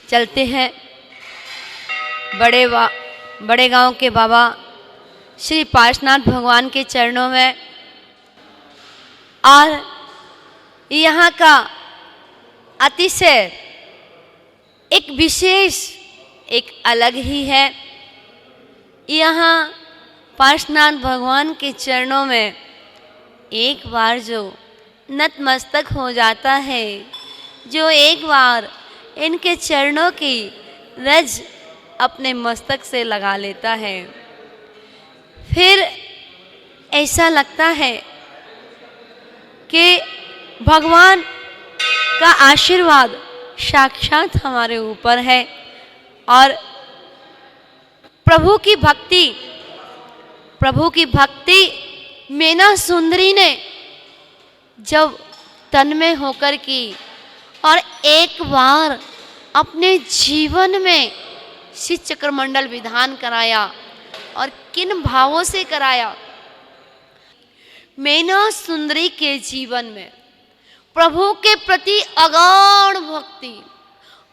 चलते हैं बड़े गांव के बाबा श्री पार्श्वनाथ भगवान के चरणों में। और यहाँ का अतिशय एक विशेष एक अलग ही है। यहाँ पार्श्वनाथ भगवान के चरणों में एक बार जो नतमस्तक हो जाता है, जो एक बार इनके चरणों की रज अपने मस्तक से लगा लेता है, फिर ऐसा लगता है कि भगवान का आशीर्वाद साक्षात हमारे ऊपर है। और प्रभु की भक्ति मीना सुंदरी ने जब तन में होकर की और एक बार अपने जीवन में श्री चक्रमंडल विधान कराया, और किन भावों से कराया। मीना सुंदरी के जीवन में प्रभु के प्रति अगाध भक्ति,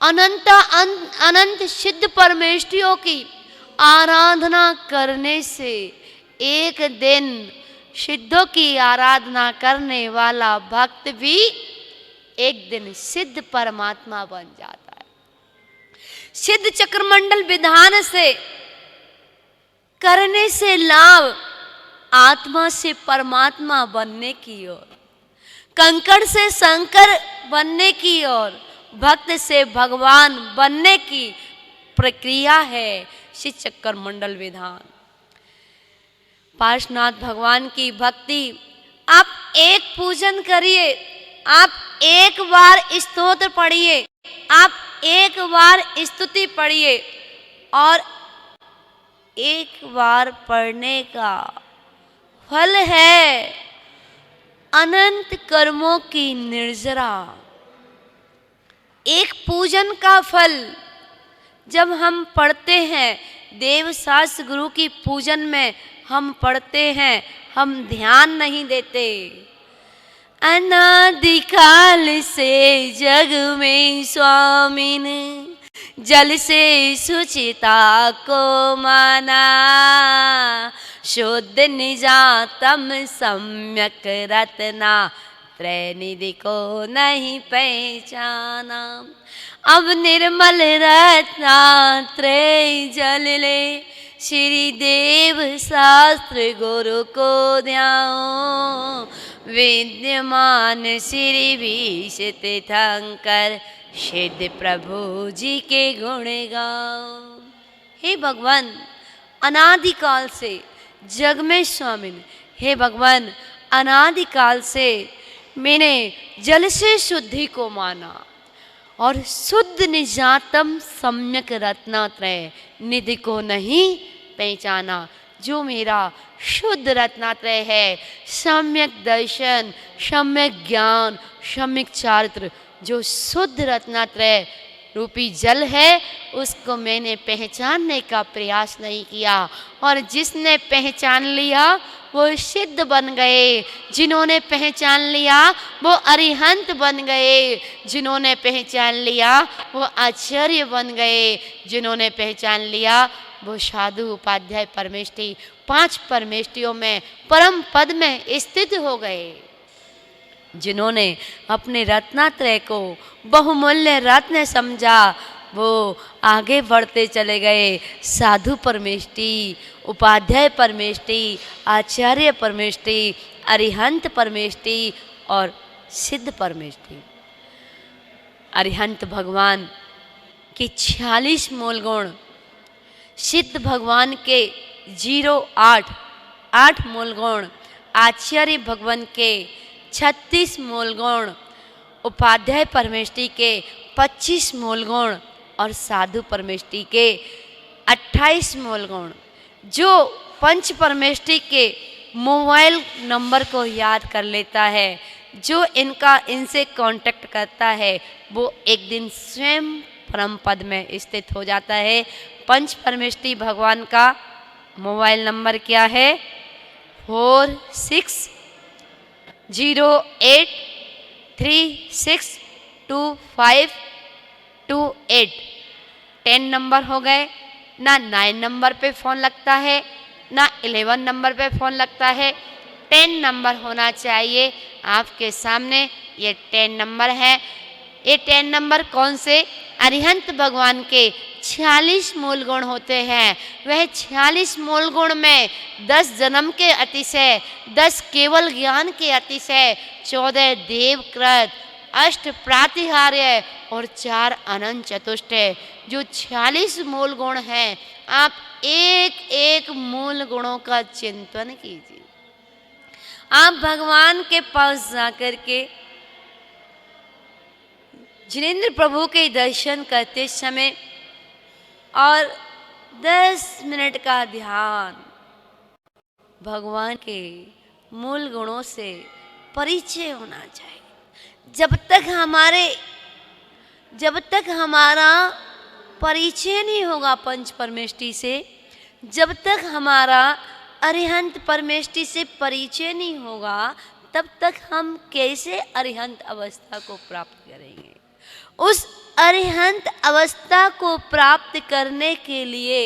अनंत सिद्ध परमेष्ठियों की आराधना करने से एक दिन सिद्धों की आराधना करने वाला भक्त भी एक दिन सिद्ध परमात्मा बन जाता है। सिद्ध चक्रमंडल विधान से करने से लाभ आत्मा से परमात्मा बनने की ओर, कंकड़ से शंकर बनने की ओर, भक्त से भगवान बनने की प्रक्रिया है श्री चक्रमंडल विधान। पार्श्वनाथ भगवान की भक्ति, आप एक पूजन करिए, आप एक बार स्तोत्र पढ़िए, आप एक बार स्तुति पढ़िए, और एक बार पढ़ने का फल है अनंत कर्मों की निर्जरा। एक पूजन का फल जब हम पढ़ते हैं, देव शास्त्र गुरु की पूजन में हम पढ़ते हैं, हम ध्यान नहीं देते। अनादिकाल से जग में स्वामी ने जल से सुचिता को माना, शुद्ध निजातम सम्यक रत्ना त्रैनिधि को नहीं पहचाना। अब निर्मल रत्ना त्रय जल ले, श्री देव शास्त्र गुरु को ध्याओ, विद्यमान श्री विष तीर्थंकर सिद्ध प्रभु जी के गुण गाओ। हे भगवान, अनादिकाल से जग में स्वामी, हे भगवान अनादिकाल से मैंने जल से शुद्धि को माना, और शुद्ध निजातम सम्यक रत्नात्रय निधि को नहीं पहचाना। जो मेरा शुद्ध रत्नात्रय है, सम्यक दर्शन, सम्यक ज्ञान, सम्यक चारित्र, जो शुद्ध रत्नात्रय रूपी जल है, उसको मैंने पहचानने का प्रयास नहीं किया। और जिसने पहचान लिया वो सिद्ध बन गए, जिन्होंने पहचान लिया वो अरिहंत बन गए, जिन्होंने पहचान लिया वो आचार्य बन गए, जिन्होंने पहचान लिया वो साधु उपाध्याय परमेष्ठी, 5 परमेष्ठियों में परम पद में स्थित हो गए। जिन्होंने अपने रत्नात्रय को बहुमूल्य रत्न समझा, वो आगे बढ़ते चले गए। साधु परमेष्ठी, उपाध्याय परमेष्ठी, आचार्य परमेष्ठी, अरिहंत परमेष्ठी और सिद्ध परमेष्ठी। अरिहंत भगवान के 46 मूल गुण, सिद्ध भगवान के 8 मूल गुण, आचार्य भगवान के 36 मूल गुण, उपाध्याय परमेष्ठी के 25 मूल गुण और साधु परमेष्ठी के 28 मूल गुण। जो पंच परमेष्ठी के मोबाइल नंबर को याद कर लेता है, जो इनसे कांटेक्ट करता है, वो एक दिन स्वयं परम पद में स्थित हो जाता है। पंच परमेष्ठी भगवान का मोबाइल नंबर क्या है? 4608362528। 10 नंबर हो गए, ना 9 नंबर पे फ़ोन लगता है, ना 11 नंबर पे फ़ोन लगता है। 10 नंबर होना चाहिए आपके सामने। ये 10 नंबर है। ये 10 नंबर कौन से? अरिहंत भगवान के 46 मूल गुण होते हैं। वह 46 मूल गुण में 10 जन्म के अतिशय, 10 केवल ज्ञान के अतिशय, 14 देवकृत, 8 प्रातिहार्य और 4 अनंत चतुष्ट है। जो 46 मूल गुण हैं, आप एक एक मूल गुणों का चिंतन कीजिए। आप भगवान के पास जाकर के जिनेंद्र प्रभु के दर्शन करते समय और 10 मिनट का ध्यान भगवान के मूल गुणों से परिचय होना चाहिए। जब तक हमारा परिचय नहीं होगा पंच परमेष्टि से, जब तक हमारा अरिहंत परमेष्टि से परिचय नहीं होगा, तब तक हम कैसे अरिहंत अवस्था को प्राप्त करेंगे? उस अरिहंत अवस्था को प्राप्त करने के लिए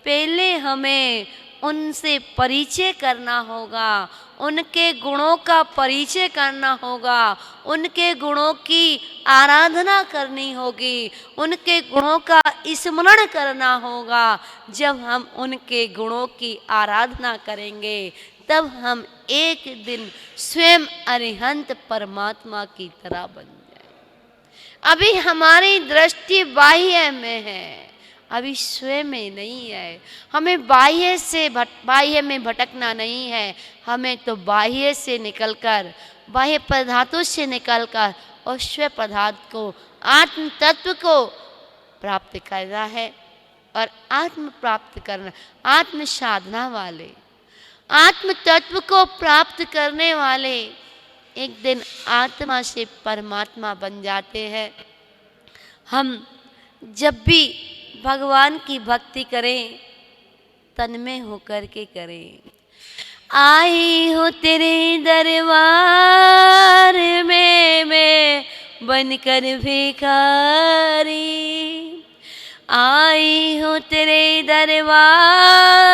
पहले हमें उनसे परिचय करना होगा, उनके गुणों का परिचय करना होगा, उनके गुणों की आराधना करनी होगी, उनके गुणों का स्मरण करना होगा। जब हम उनके गुणों की आराधना करेंगे, तब हम एक दिन स्वयं अरिहंत परमात्मा की तरह बन जाएंगे। अभी हमारी दृष्टि बाह्य में है, अभी स्वयं में नहीं है। हमें बाह्य में भटकना नहीं है। हमें तो बाह्य से निकलकर, बाह्य पदार्थों से निकलकर और स्व पदार्थ को, आत्म तत्व को प्राप्त करना है। और आत्म प्राप्त करना, आत्म साधना वाले, आत्म तत्व को प्राप्त करने वाले एक दिन आत्मा से परमात्मा बन जाते हैं। हम जब भी भगवान की भक्ति करें, तन्मय होकर के करें। आई हो तेरे दरबार में मैं बनकर भिखारी, आई हो तेरे दरबार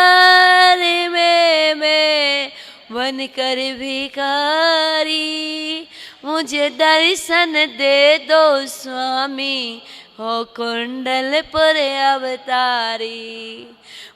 में मैं बनकर भिखारी। मुझे दर्शन दे दो स्वामी हो कुंडलपुर अवतारी,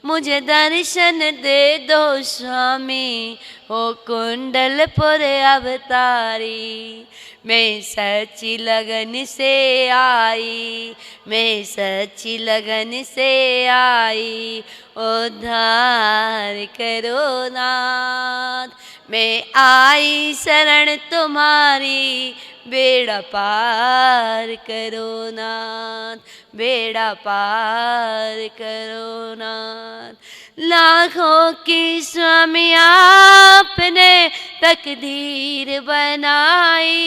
मुझे दर्शन दे दो स्वामी हो कुंडलपुर अवतारी। मैं सच्ची लगन से आई, मैं सच्ची लगन से आई, उद्धार करो नाथ। मैं आई शरण तुम्हारी, बेड़ा पार करो नाथ, बेड़ा पार करो नाथ। लाखों की स्वामी आपने तकदीर बनाई,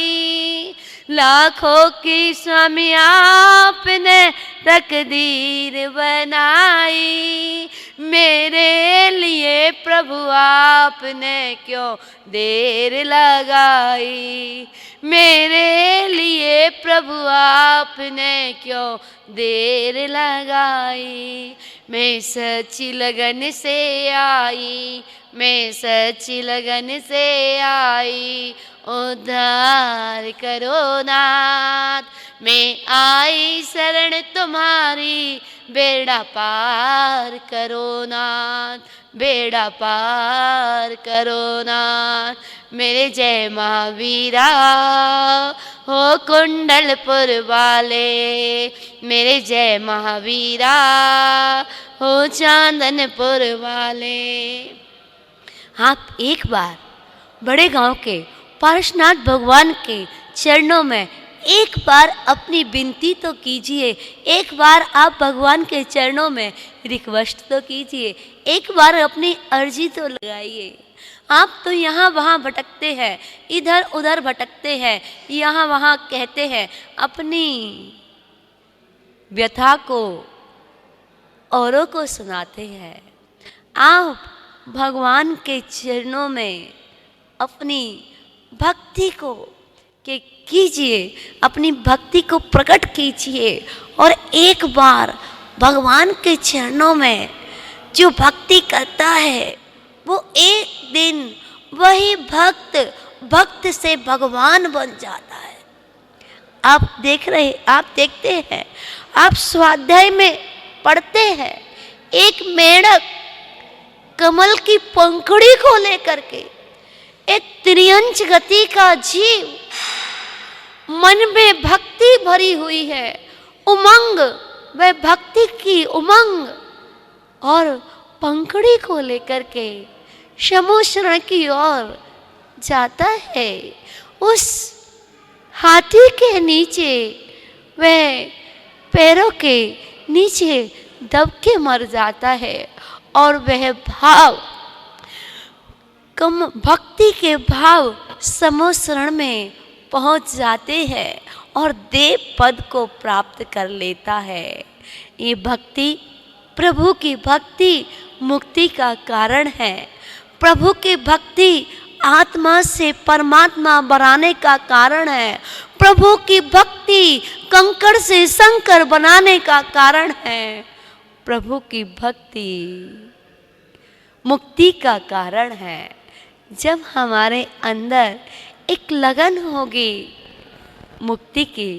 लाखों की स्वामी आपने तकदीर बनाई। मेरे लिए प्रभु आपने क्यों देर लगाई, मेरे लिए प्रभु आपने क्यों देर लगाई। मैं सच्ची लगन से आई, मैं सच्ची लगन से आई, उद्धार करो नाथ। मैं आई शरण तुम्हारी, बेड़ा पार करो नाथ, बेड़ा पार करो नाथ। मेरे जय महावीरा हो कुंडलपुर वाले, मेरे जय महावीरा हो चांदनपुर वाले। आप एक बार बड़े गांव के पारसनाथ भगवान के चरणों में एक बार अपनी विनती तो कीजिए, एक बार आप भगवान के चरणों में रिक्वेस्ट तो कीजिए, एक बार अपनी अर्जी तो लगाइए। आप तो यहाँ वहाँ भटकते हैं, इधर उधर भटकते हैं, यहाँ वहाँ कहते हैं, अपनी व्यथा को औरों को सुनाते हैं। आप भगवान के चरणों में अपनी भक्ति को कीजिए, अपनी भक्ति को प्रकट कीजिए और एक बार भगवान के चरणों में जो भक्ति करता है वो एक दिन वही भक्त भक्त से भगवान बन जाता है। आप देखते हैं, आप स्वाध्याय में पढ़ते हैं, एक मेढक कमल की पंखुड़ी को लेकर के, एक त्रियंच गति का जीव, मन में भक्ति भरी हुई है, उमंग, वह भक्ति की उमंग, और पंखुड़ी को लेकर के समुद्र की ओर जाता है। उस हाथी के नीचे, वह पैरों के नीचे दब के मर जाता है, और वह भाव, कम भक्ति के भाव समुद्र में पहुंच जाते हैं और देव पद को प्राप्त कर लेता है। ये भक्ति, प्रभु की भक्ति मुक्ति का कारण है। प्रभु की भक्ति आत्मा से परमात्मा बनाने का कारण है। प्रभु की भक्ति कंकड़ से शंकर बनाने का कारण है। प्रभु की भक्ति मुक्ति का कारण है। जब हमारे अंदर एक लगन होगी मुक्ति की,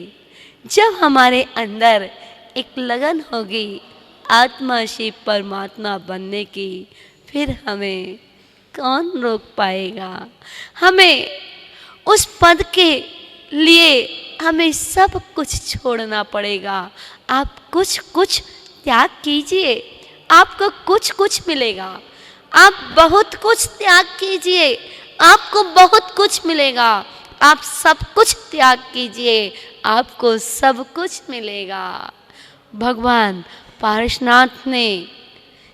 जब हमारे अंदर एक लगन होगी आत्मा से परमात्मा बनने की, फिर हमें कौन रोक पाएगा। हमें उस पद के लिए हमें सब कुछ छोड़ना पड़ेगा। आप कुछ त्याग कीजिए, आपको कुछ मिलेगा। आप बहुत कुछ त्याग कीजिए, आपको बहुत कुछ मिलेगा। आप सब कुछ त्याग कीजिए, आपको सब कुछ मिलेगा। भगवान पारसनाथ ने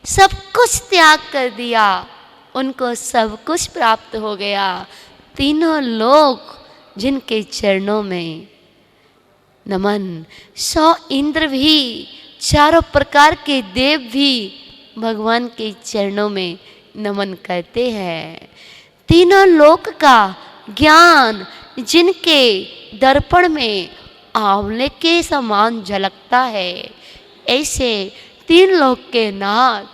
सब कुछ त्याग कर दिया, उनको सब कुछ प्राप्त हो गया। तीनों लोग जिनके चरणों में नमन, 100 इंद्र भी, चारों प्रकार के देव भी भगवान के चरणों में नमन करते हैं। तीनों लोक का ज्ञान जिनके दर्पण में आंवले के समान झलकता है, ऐसे तीन लोक के नाथ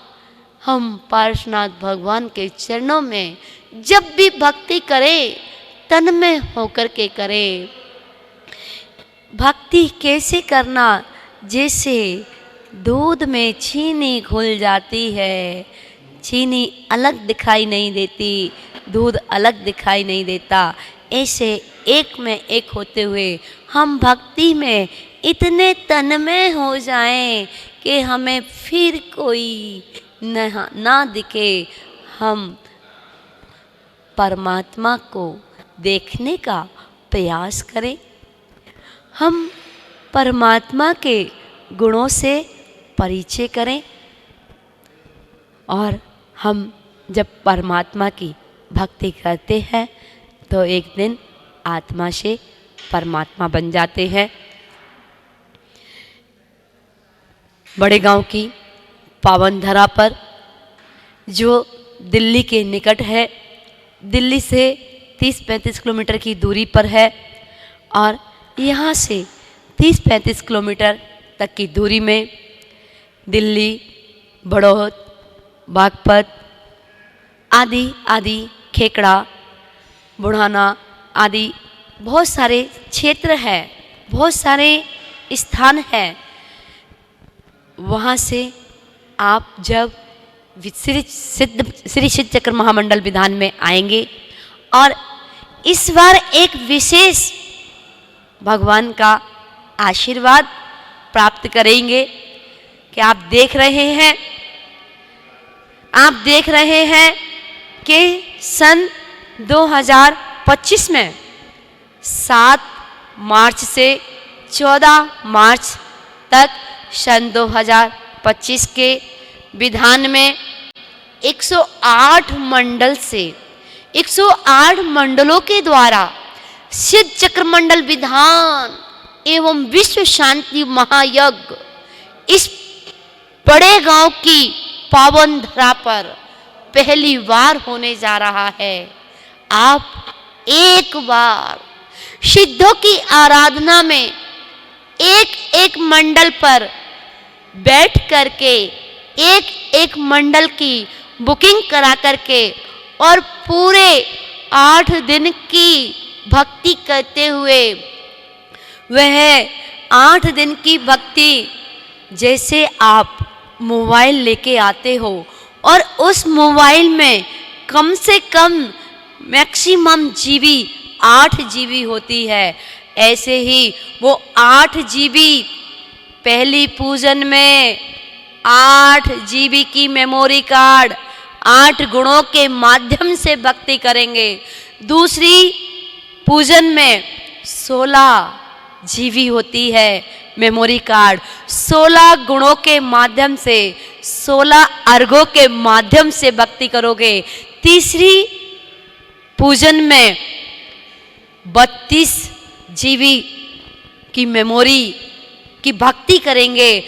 हम पार्श्वनाथ भगवान के चरणों में जब भी भक्ति करें, तन में होकर के करें। भक्ति कैसे करना? जैसे दूध में चीनी घुल जाती है, चीनी अलग दिखाई नहीं देती, दूध अलग दिखाई नहीं देता, ऐसे एक में एक होते हुए हम भक्ति में इतने तन्मय हो जाएं कि हमें फिर कोई ना दिखे। हम परमात्मा को देखने का प्रयास करें। हम परमात्मा के गुणों से परिचय करें, और हम जब परमात्मा की भक्ति करते हैं तो एक दिन आत्मा से परमात्मा बन जाते हैं। बड़े गांव की पावन धरा पर, जो दिल्ली के निकट है, दिल्ली से 30-35 किलोमीटर की दूरी पर है, और यहाँ से 30-35 किलोमीटर तक की दूरी में दिल्ली, बड़ौद, बागपत आदि खेकड़ा, बुढ़ाना आदि बहुत सारे क्षेत्र है, बहुत सारे स्थान हैं। वहाँ से आप जब श्री सिद्ध चक्र महामंडल विधान में आएंगे, और इस बार एक विशेष भगवान का आशीर्वाद प्राप्त करेंगे कि आप देख रहे हैं कि सन 2025 में 7 मार्च से 14 मार्च तक सन 2025 के विधान में 108 मंडल से 108 मंडलों के द्वारा सिद्ध चक्र मंडल विधान एवं विश्व शांति महायज्ञ इस बड़े गांव की पावन धरा पर पहली बार होने जा रहा है। आप एक बार सिद्धों की आराधना में एक मंडल पर बैठ करके एक एक मंडल की बुकिंग करा करके और पूरे 8 दिन की भक्ति करते हुए वह 8 दिन की भक्ति जैसे आप मोबाइल लेके आते हो और उस मोबाइल में कम से कम मैक्सिमम जीबी 8 जीबी होती है, ऐसे ही वो 8 जीबी पहली पूजन में 8 जीबी की मेमोरी कार्ड 8 गुणों के माध्यम से भक्ति करेंगे। दूसरी पूजन में 16 जीबी होती है मेमोरी कार्ड, 16 गुणों के माध्यम से 16 अर्घों के माध्यम से भक्ति करोगे। तीसरी पूजन में 32 जीबी की मेमोरी की भक्ति करेंगे।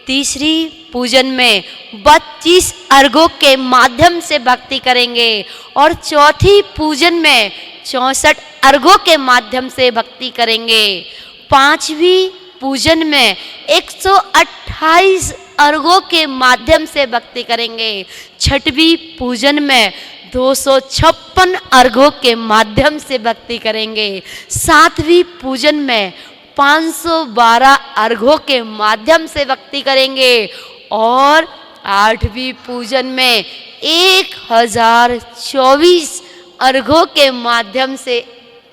तीसरी पूजन में 32 अर्घों के माध्यम से भक्ति करेंगे और चौथी पूजन में 64 अर्घों के माध्यम से भक्ति करेंगे। पांचवी पूजन में 128 अर्घों के माध्यम से भक्ति करेंगे। छठवीं पूजन में 256 अर्घों के माध्यम से भक्ति करेंगे। सातवीं पूजन में 512 अर्घों के माध्यम से भक्ति करेंगे और आठवीं पूजन में 1024 अर्घों के माध्यम से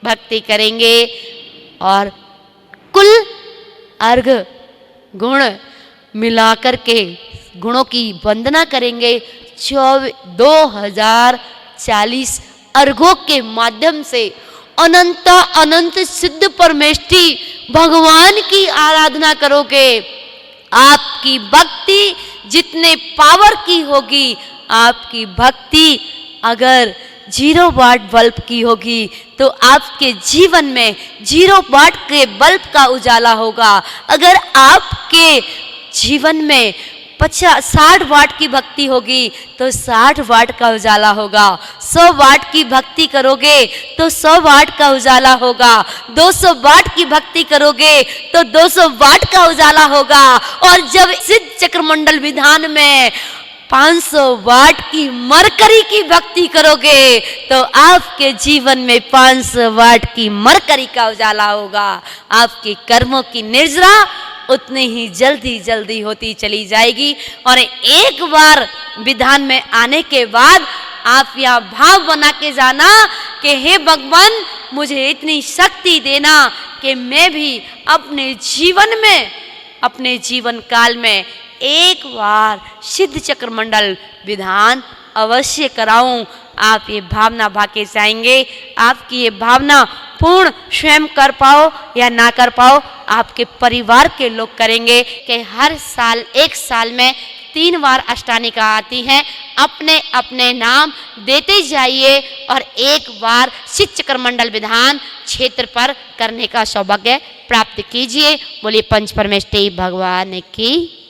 भक्ति करेंगे और कुल अर्घ गुण मिलाकर के गुणों की वंदना करेंगे 2040 अर्घों के माध्यम से। अनंत अनंत सिद्ध परमेष्ठी भगवान की आराधना करोगे। आपकी भक्ति जितने पावर की होगी, आपकी भक्ति अगर 0 वाट बल्ब की होगी तो आपके जीवन में 0 वाट के बल्ब का उजाला होगा। अगर आपके जीवन में 60 वाट की भक्ति होगी तो 60 वाट का उजाला होगा। 100 वाट की भक्ति करोगे तो 100 वाट का उजाला होगा। 200 वाट की भक्ति करोगे तो 200 वाट का उजाला होगा। और जब सिद्ध चक्रमंडल विधान में 500 वाट की मरकरी की भक्ति करोगे तो आपके जीवन में 500 वाट की मरकरी का उजाला होगा। आपके कर्मों की निर्जरा उतनी ही जल्दी होती चली जाएगी। और एक बार विधान में आने के बाद आप यह भाव बना के जाना कि हे भगवान, मुझे इतनी शक्ति देना कि मैं भी अपने जीवन काल में एक बार सिद्ध चक्रमंडल विधान अवश्य कराऊं। आप ये भावना भाके जाएंगे। आपकी ये भावना पूर्ण स्वयं कर पाओ या ना कर पाओ, आपके परिवार के लोग करेंगे कि हर साल एक साल में 3 बार अष्टानिका आती हैं। अपने अपने नाम देते जाइए और एक बार सिद्ध चक्रमंडल विधान क्षेत्र पर करने का सौभाग्य प्राप्त कीजिए। बोलिए पंच परमेष्ठी भगवान की।